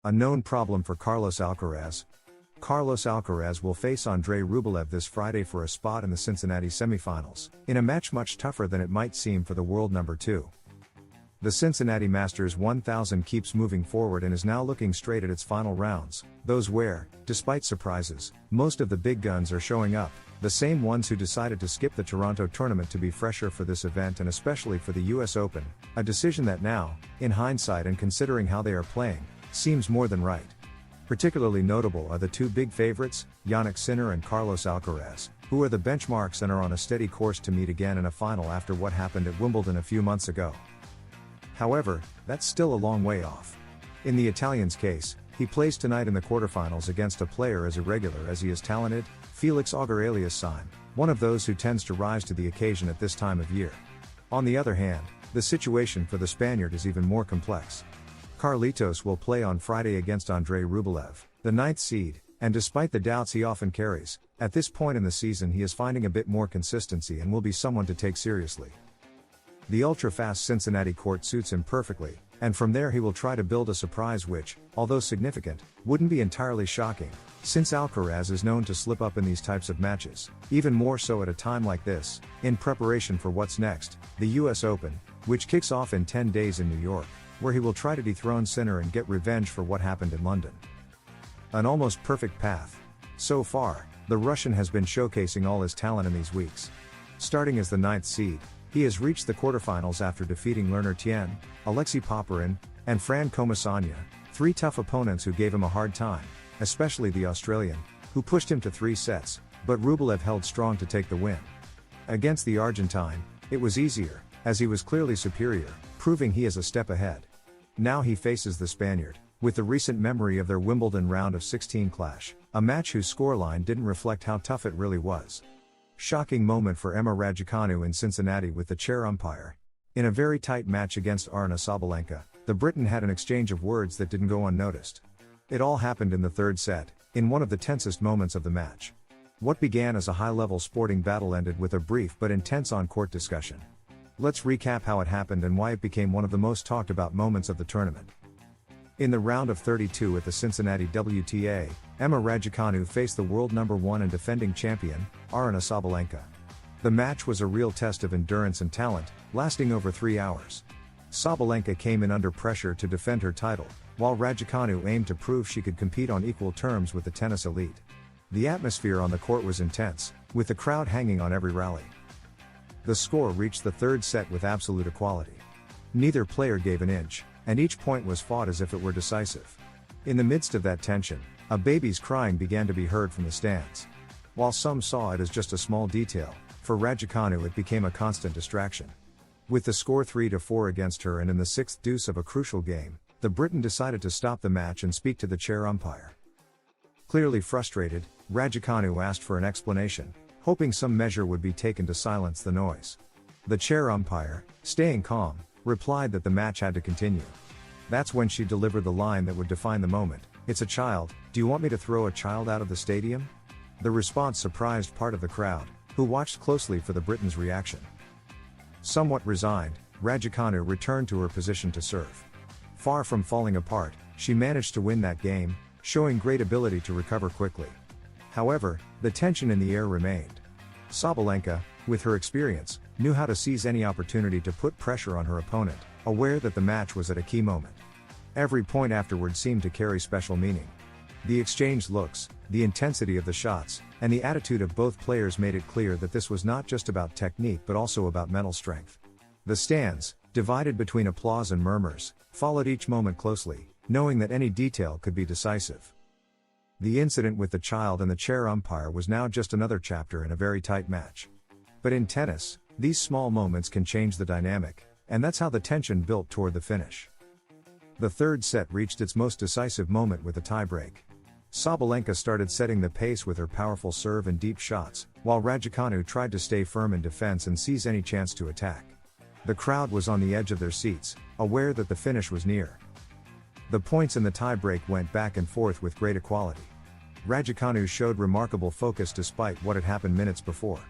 A known problem for Carlos Alcaraz. Carlos Alcaraz will face Andrei Rublev this Friday for a spot in the Cincinnati semifinals, in a match much tougher than it might seem for the world number 2. The Cincinnati Masters 1000 keeps moving forward and is now looking straight at its final rounds, those where, despite surprises, most of the big guns are showing up, the same ones who decided to skip the Toronto tournament to be fresher for this event and especially for the US Open, a decision that now, in hindsight and considering how they are playing, seems more than right. Particularly notable are the two big favorites, Jannik Sinner and Carlos Alcaraz, who are the benchmarks and are on a steady course to meet again in a final after what happened at Wimbledon a few months ago. However, that's still a long way off. In the Italian's case, he plays tonight in the quarterfinals against a player as irregular as he is talented, Felix Auger-Aliassime, one of those who tends to rise to the occasion at this time of year. On the other hand, the situation for the Spaniard is even more complex. Carlitos will play on Friday against Andrei Rublev, the 9th seed, and despite the doubts he often carries, at this point in the season he is finding a bit more consistency and will be someone to take seriously. The ultra-fast Cincinnati court suits him perfectly, and from there he will try to build a surprise which, although significant, wouldn't be entirely shocking, since Alcaraz is known to slip up in these types of matches, even more so at a time like this, in preparation for what's next, the US Open, which kicks off in 10 days in New York, where he will try to dethrone Sinner and get revenge for what happened in London. An almost perfect path. So far, the Russian has been showcasing all his talent in these weeks. Starting as the 9th seed, he has reached the quarterfinals after defeating Lerner Tien, Alexei Popyrin, and Fran Comasagna, three tough opponents who gave him a hard time, especially the Australian, who pushed him to 3 sets, but Rublev held strong to take the win. Against the Argentine, it was easier, as he was clearly superior, proving he is a step ahead. Now he faces the Spaniard, with the recent memory of their Wimbledon round of 16 clash, a match whose scoreline didn't reflect how tough it really was. Shocking moment for Emma Raducanu in Cincinnati with the chair umpire. In a very tight match against Aryna Sabalenka, the Briton had an exchange of words that didn't go unnoticed. It all happened in the third set, in one of the tensest moments of the match. What began as a high-level sporting battle ended with a brief but intense on-court discussion. Let's recap how it happened and why it became one of the most talked about moments of the tournament. In the round of 32 at the Cincinnati WTA, Emma Raducanu faced the world number 1 and defending champion, Aryna Sabalenka. The match was a real test of endurance and talent, lasting over 3 hours. Sabalenka came in under pressure to defend her title, while Raducanu aimed to prove she could compete on equal terms with the tennis elite. The atmosphere on the court was intense, with the crowd hanging on every rally. The score reached the third set with absolute equality. Neither player gave an inch, and each point was fought as if it were decisive. In the midst of that tension, a baby's crying began to be heard from the stands. While some saw it as just a small detail, for Raducanu it became a constant distraction. With the score 3-4 against her and in the 6th deuce of a crucial game, the Briton decided to stop the match and speak to the chair umpire. Clearly frustrated, Raducanu asked for an explanation, hoping some measure would be taken to silence the noise. The chair umpire, staying calm, replied that the match had to continue. That's when she delivered the line that would define the moment, "It's a child, do you want me to throw a child out of the stadium?" The response surprised part of the crowd, who watched closely for the Briton's reaction. Somewhat resigned, Raducanu returned to her position to serve. Far from falling apart, she managed to win that game, showing great ability to recover quickly. However, the tension in the air remained. Sabalenka, with her experience, knew how to seize any opportunity to put pressure on her opponent, aware that the match was at a key moment. Every point afterward seemed to carry special meaning. The exchanged looks, the intensity of the shots, and the attitude of both players made it clear that this was not just about technique but also about mental strength. The stands, divided between applause and murmurs, followed each moment closely, knowing that any detail could be decisive. The incident with the child and the chair umpire was now just another chapter in a very tight match. But in tennis, these small moments can change the dynamic, and that's how the tension built toward the finish. The third set reached its most decisive moment with a tiebreak. Sabalenka started setting the pace with her powerful serve and deep shots, while Raducanu tried to stay firm in defense and seize any chance to attack. The crowd was on the edge of their seats, aware that the finish was near. The points in the tiebreak went back and forth with great equality. Raducanu showed remarkable focus despite what had happened minutes before.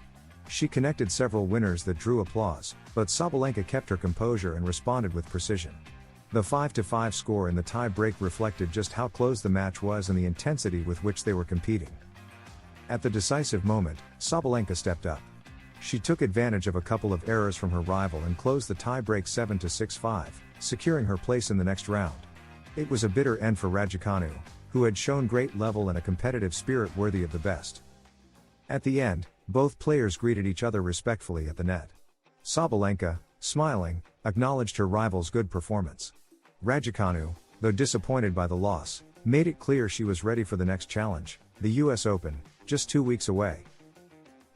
She connected several winners that drew applause, but Sabalenka kept her composure and responded with precision. The 5-5 score in the tie-break reflected just how close the match was and the intensity with which they were competing. At the decisive moment, Sabalenka stepped up. She took advantage of a couple of errors from her rival and closed the tie-break 7-6-5, securing her place in the next round. It was a bitter end for Raducanu, who had shown great level and a competitive spirit worthy of the best. At the end, both players greeted each other respectfully at the net. Sabalenka, smiling, acknowledged her rival's good performance. Raducanu, though disappointed by the loss, made it clear she was ready for the next challenge, the US Open, just 2 weeks away.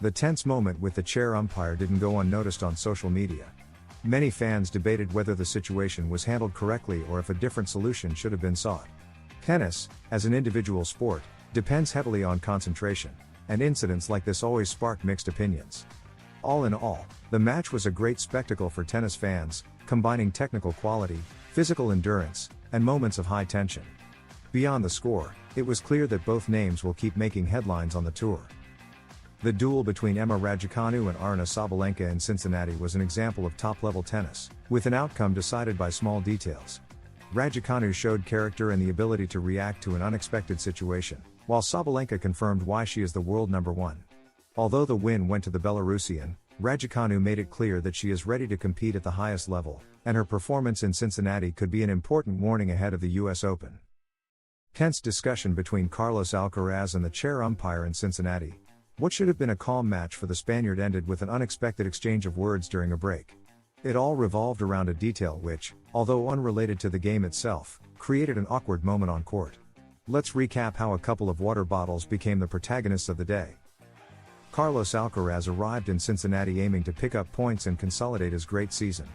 The tense moment with the chair umpire didn't go unnoticed on social media. Many fans debated whether the situation was handled correctly or if a different solution should have been sought. Tennis, as an individual sport, depends heavily on concentration, and incidents like this always spark mixed opinions. All in all, the match was a great spectacle for tennis fans, combining technical quality, physical endurance, and moments of high tension. Beyond the score, it was clear that both names will keep making headlines on the tour. The duel between Emma Raducanu and Aryna Sabalenka in Cincinnati was an example of top-level tennis, with an outcome decided by small details. Raducanu showed character and the ability to react to an unexpected situation, while Sabalenka confirmed why she is the world number one. Although the win went to the Belarusian, Raducanu made it clear that she is ready to compete at the highest level, and her performance in Cincinnati could be an important warning ahead of the US Open. Tense discussion between Carlos Alcaraz and the chair umpire in Cincinnati. What should have been a calm match for the Spaniard ended with an unexpected exchange of words during a break. It all revolved around a detail which, although unrelated to the game itself, created an awkward moment on court. Let's recap how a couple of water bottles became the protagonists of the day. Carlos Alcaraz arrived in Cincinnati aiming to pick up points and consolidate his great season.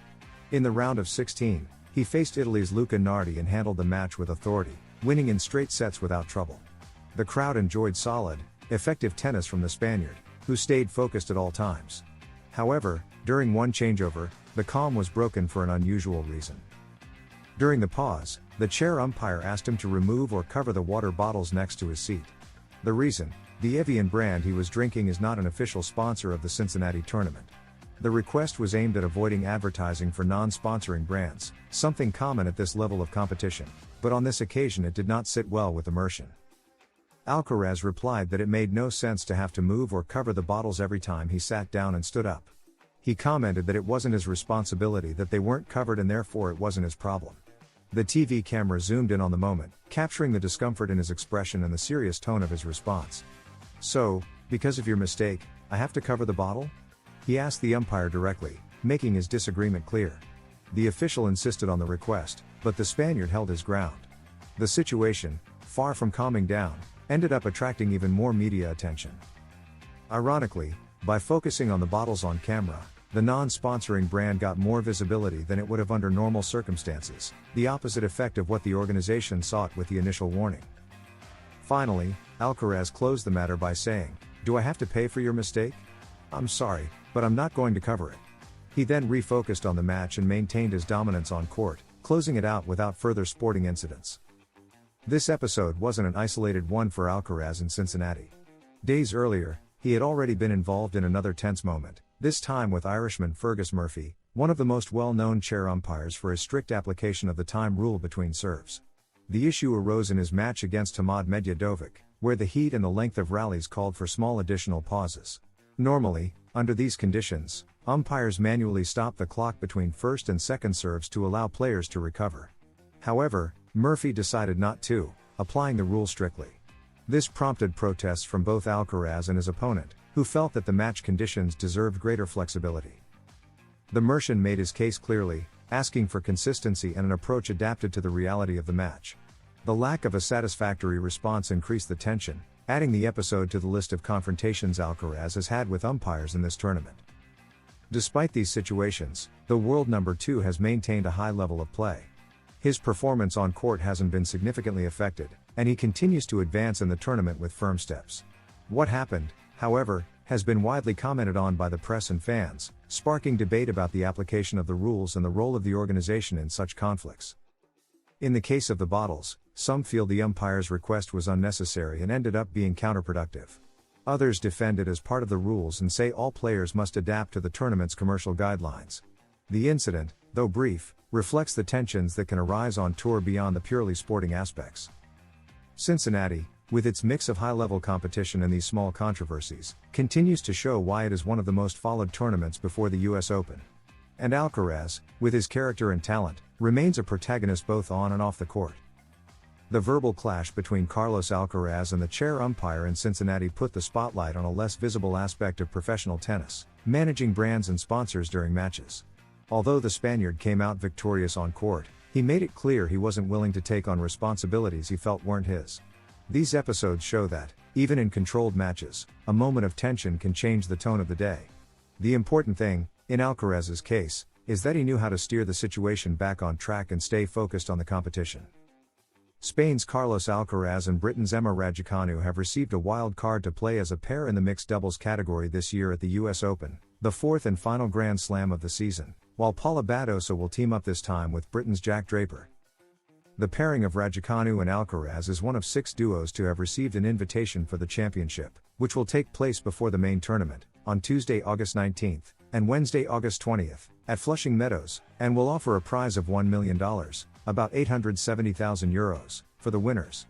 In the round of 16, he faced Italy's Luca Nardi and handled the match with authority, winning in straight sets without trouble. The crowd enjoyed solid, effective tennis from the Spaniard, who stayed focused at all times. However, during one changeover, the calm was broken for an unusual reason. During the pause, the chair umpire asked him to remove or cover the water bottles next to his seat. The reason: the Evian brand he was drinking is not an official sponsor of the Cincinnati tournament. The request was aimed at avoiding advertising for non-sponsoring brands, something common at this level of competition, but on this occasion it did not sit well with immersion. Alcaraz replied that it made no sense to have to move or cover the bottles every time he sat down and stood up. He commented that it wasn't his responsibility that they weren't covered and therefore it wasn't his problem. The TV camera zoomed in on the moment, capturing the discomfort in his expression and the serious tone of his response. "So, because of your mistake, I have to cover the bottle?" he asked the umpire directly, making his disagreement clear. The official insisted on the request, but the Spaniard held his ground. The situation, far from calming down, ended up attracting even more media attention. Ironically, by focusing on the bottles on camera, the non-sponsoring brand got more visibility than it would have under normal circumstances, the opposite effect of what the organization sought with the initial warning. Finally, Alcaraz closed the matter by saying, "Do I have to pay for your mistake? I'm sorry, but I'm not going to cover it." He then refocused on the match and maintained his dominance on court, closing it out without further sporting incidents. This episode wasn't an isolated one for Alcaraz in Cincinnati. Days earlier, he had already been involved in another tense moment, this time with Irishman Fergus Murphy, one of the most well-known chair umpires for his strict application of the time rule between serves. The issue arose in his match against Hamad Medjedovic, where the heat and the length of rallies called for small additional pauses. Normally, under these conditions, umpires manually stop the clock between first and second serves to allow players to recover. However, Murphy decided not to, applying the rule strictly. This prompted protests from both Alcaraz and his opponent, who felt that the match conditions deserved greater flexibility. The Mercian made his case clearly, asking for consistency and an approach adapted to the reality of the match. The lack of a satisfactory response increased the tension, adding the episode to the list of confrontations Alcaraz has had with umpires in this tournament. Despite these situations, the world number 2 has maintained a high level of play. His performance on court hasn't been significantly affected, and he continues to advance in the tournament with firm steps. What happened, however, has been widely commented on by the press and fans, sparking debate about the application of the rules and the role of the organization in such conflicts. In the case of the bottles, some feel the umpire's request was unnecessary and ended up being counterproductive. Others defend it as part of the rules and say all players must adapt to the tournament's commercial guidelines. The incident, though brief, reflects the tensions that can arise on tour beyond the purely sporting aspects. Cincinnati, with its mix of high-level competition and these small controversies, continues to show why it is one of the most followed tournaments before the US Open. And Alcaraz, with his character and talent, remains a protagonist both on and off the court. The verbal clash between Carlos Alcaraz and the chair umpire in Cincinnati put the spotlight on a less visible aspect of professional tennis, managing brands and sponsors during matches. Although the Spaniard came out victorious on court, he made it clear he wasn't willing to take on responsibilities he felt weren't his. These episodes show that, even in controlled matches, a moment of tension can change the tone of the day. The important thing, in Alcaraz's case, is that he knew how to steer the situation back on track and stay focused on the competition. Spain's Carlos Alcaraz and Britain's Emma Raducanu have received a wild card to play as a pair in the mixed doubles category this year at the US Open, the fourth and final Grand Slam of the season, while Paula Badosa will team up this time with Britain's Jack Draper. The pairing of Raducanu and Alcaraz is one of 6 duos to have received an invitation for the championship, which will take place before the main tournament, on Tuesday, August 19th, and Wednesday, August 20th, at Flushing Meadows, and will offer a prize of $1 million, about €870,000, for the winners.